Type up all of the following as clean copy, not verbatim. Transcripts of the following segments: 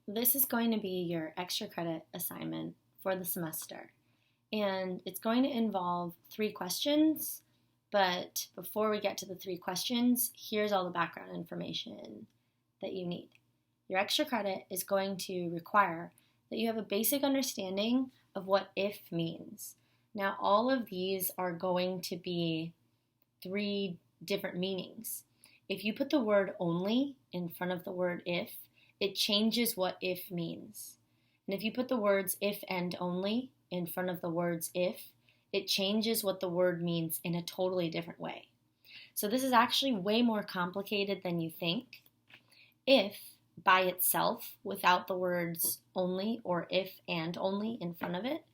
This is going to be your extra credit assignment for the semester. And it's going to involve 3 questions. But before we get to the 3 questions, here's all the background information that you need. Your extra credit is going to require that you have a basic understanding of what if means. Now, all of these are going to be 3 different meanings. If you put the word only in front of the word if, it changes what if means. And if you put the words if and only in front of the words if, it changes what the word means in a totally different way. So this is actually way more complicated than you think. If by itself, without the words only or if and only in front of it,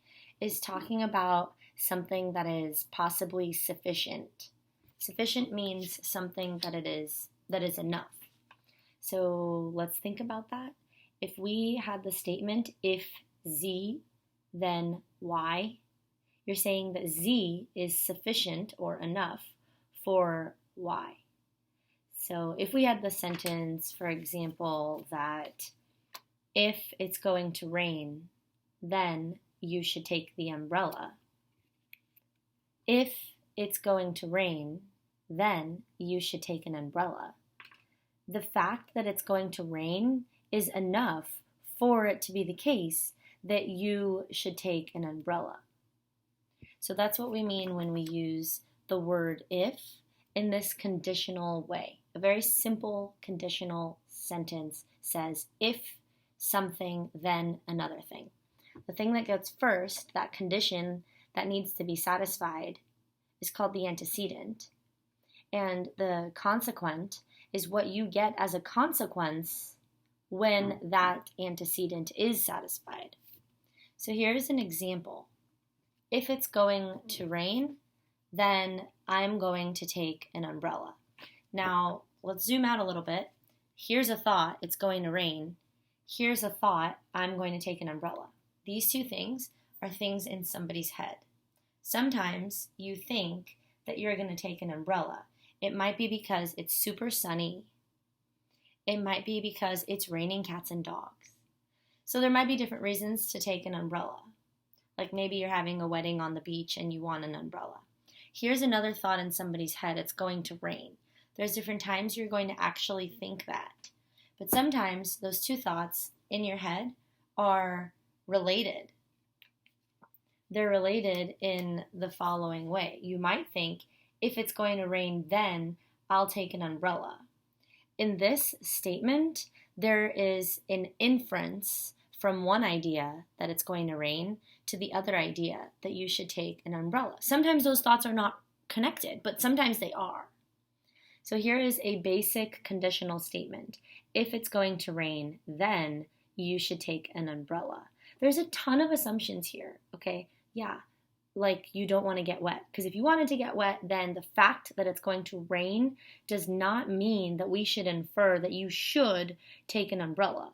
is talking about something that is possibly sufficient. Sufficient means something that is enough. So let's think about that. If we had the statement if z, then y, you're saying that z is sufficient or enough for y. So if we had the sentence, for example, that if it's going to rain, then you should take the umbrella. If it's going to rain, then you should take an umbrella. The fact that it's going to rain is enough for it to be the case that you should take an umbrella. So that's what we mean when we use the word if in this conditional way. A very simple conditional sentence says if something, then another thing. The thing that goes first, that condition that needs to be satisfied, is called the antecedent. And the consequent is what you get as a consequence when that antecedent is satisfied. So here's an example. If it's going to rain, then I'm going to take an umbrella. Now, let's zoom out a little bit. Here's a thought, it's going to rain. Here's a thought, I'm going to take an umbrella. These 2 things are things in somebody's head. Sometimes you think that you're going to take an umbrella. It might be because it's super sunny. It might be because it's raining cats and dogs. So there might be different reasons to take an umbrella. Like maybe you're having a wedding on the beach and you want an umbrella. Here's another thought in somebody's head, it's going to rain. There's different times you're going to actually think that. But sometimes those 2 thoughts in your head are related. They're related in the following way. You might think, if it's going to rain, then I'll take an umbrella. In this statement, there is an inference from one idea that it's going to rain to the other idea that you should take an umbrella. Sometimes those thoughts are not connected, but sometimes they are. So here is a basic conditional statement. If it's going to rain, then you should take an umbrella. There's a ton of assumptions here, okay? Yeah, like you don't want to get wet. Because if you wanted to get wet, then the fact that it's going to rain does not mean that we should infer that you should take an umbrella.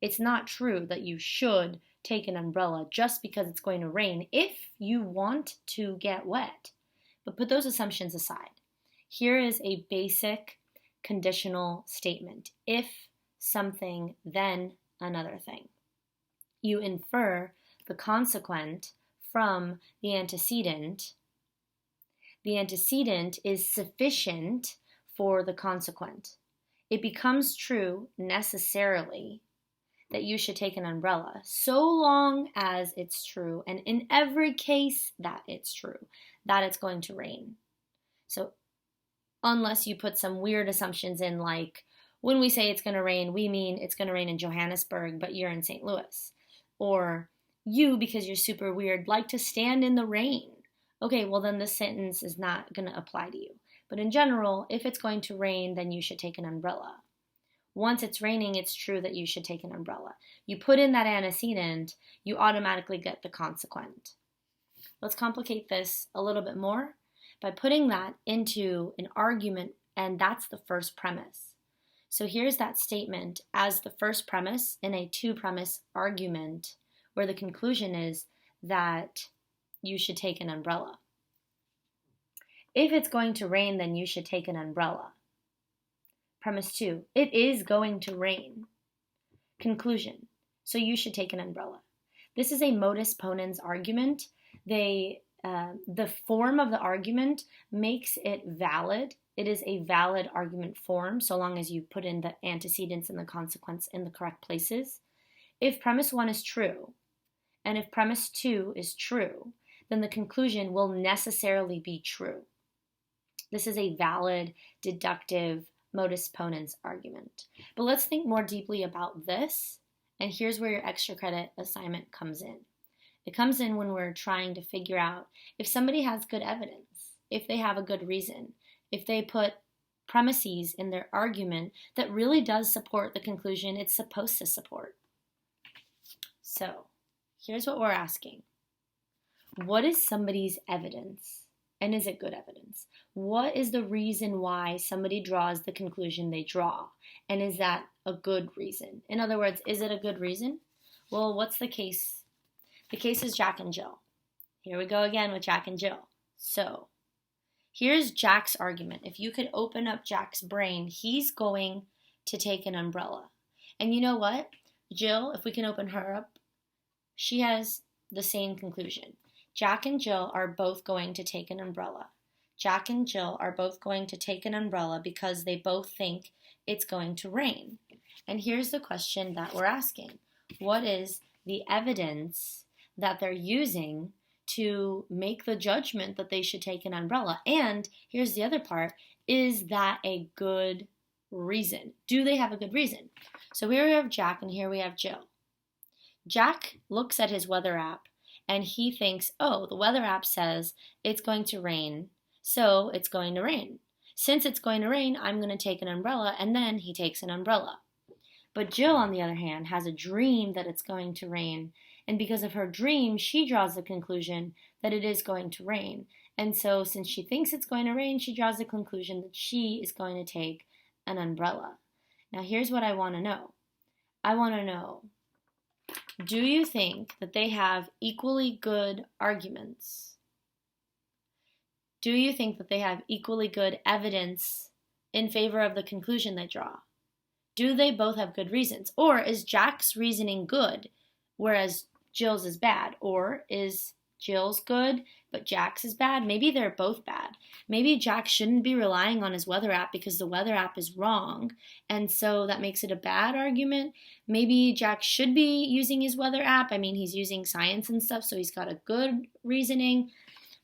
It's not true that you should take an umbrella just because it's going to rain if you want to get wet. But put those assumptions aside. Here is a basic conditional statement. If something, then another thing. You infer the consequent from the antecedent. The antecedent is sufficient for the consequent. It becomes true necessarily that you should take an umbrella so long as it's true, and in every case that it's true, that it's going to rain. So unless you put some weird assumptions in, like when we say it's going to rain, we mean it's going to rain in Johannesburg, but you're in St. Louis. Or you, because you're super weird, like to stand in the rain. Okay, well then this sentence is not going to apply to you. But in general, if it's going to rain, then you should take an umbrella. Once it's raining, it's true that you should take an umbrella. You put in that antecedent, you automatically get the consequent. Let's complicate this a little bit more by putting that into an argument, and that's the first premise. So here's that statement as the first premise in a 2-premise argument where the conclusion is that you should take an umbrella. If it's going to rain, then you should take an umbrella. Premise 2, it is going to rain. conclusion. So you should take an umbrella. This is a modus ponens argument. The form of the argument makes it valid. It is a valid argument form so long as you put in the antecedents and the consequence in the correct places. If premise 1 is true, and if premise 2 is true, then the conclusion will necessarily be true. This is a valid deductive modus ponens argument. But let's think more deeply about this, and here's where your extra credit assignment comes in. It comes in when we're trying to figure out if somebody has good evidence, if they have a good reason, if they put premises in their argument that really does support the conclusion it's supposed to support. So, here's what we're asking. What is somebody's evidence? And is it good evidence? What is the reason why somebody draws the conclusion they draw? And is that a good reason? In other words, is it a good reason? Well, what's the case? The case is Jack and Jill. Here we go again with Jack and Jill. So, here's Jack's argument. If you could open up Jack's brain, he's going to take an umbrella. And you know what? Jill, if we can open her up, she has the same conclusion. Jack and Jill are both going to take an umbrella. Jack and Jill are both going to take an umbrella because they both think it's going to rain. And here's the question that we're asking. What is the evidence that they're using to make the judgment that they should take an umbrella? And here's the other part. Is that a good reason? Do they have a good reason? So here we have Jack and here we have Jill. Jack looks at his weather app and he thinks, oh, the weather app says it's going to rain, so it's going to rain. Since it's going to rain, I'm going to take an umbrella, and then he takes an umbrella. But Jill, on the other hand, has a dream that it's going to rain, and because of her dream, she draws the conclusion that it is going to rain. And so since she thinks it's going to rain, she draws the conclusion that she is going to take an umbrella. Now here's what I want to know. I want to know, do you think that they have equally good arguments? Do you think that they have equally good evidence in favor of the conclusion they draw? Do they both have good reasons? Or is Jack's reasoning good, whereas Jill's is bad? Or is Jill's good, but Jack's is bad? Maybe they're both bad. Maybe Jack shouldn't be relying on his weather app because the weather app is wrong, and so that makes it a bad argument. Maybe Jack should be using his weather app. I mean, he's using science and stuff, so he's got a good reasoning.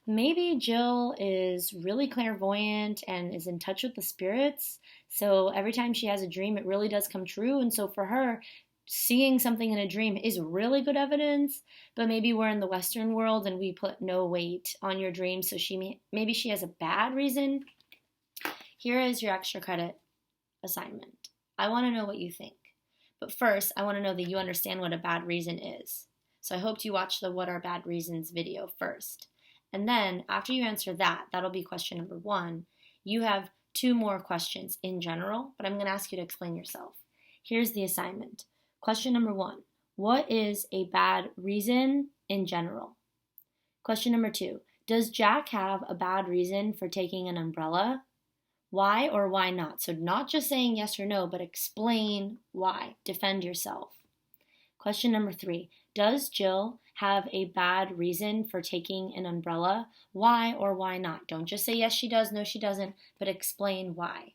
Maybe Jill is really clairvoyant and is in touch with the spirits, so every time she has a dream, it really does come true, and so for her, seeing something in a dream is really good evidence, but maybe we're in the Western world and we put no weight on your dream, so maybe she has a bad reason. Here is your extra credit assignment. I want to know what you think. But first, I want to know that you understand what a bad reason is. So I hope you watch the What Are Bad Reasons video first. And then, after you answer that, that'll be question number 1. You have 2 more questions in general, but I'm going to ask you to explain yourself. Here's the assignment. Question number 1, what is a bad reason in general? Question number 2, does Jack have a bad reason for taking an umbrella? Why or why not? So not just saying yes or no, but explain why. Defend yourself. Question number 3, does Jill have a bad reason for taking an umbrella? Why or why not? Don't just say yes she does, no she doesn't, but explain why.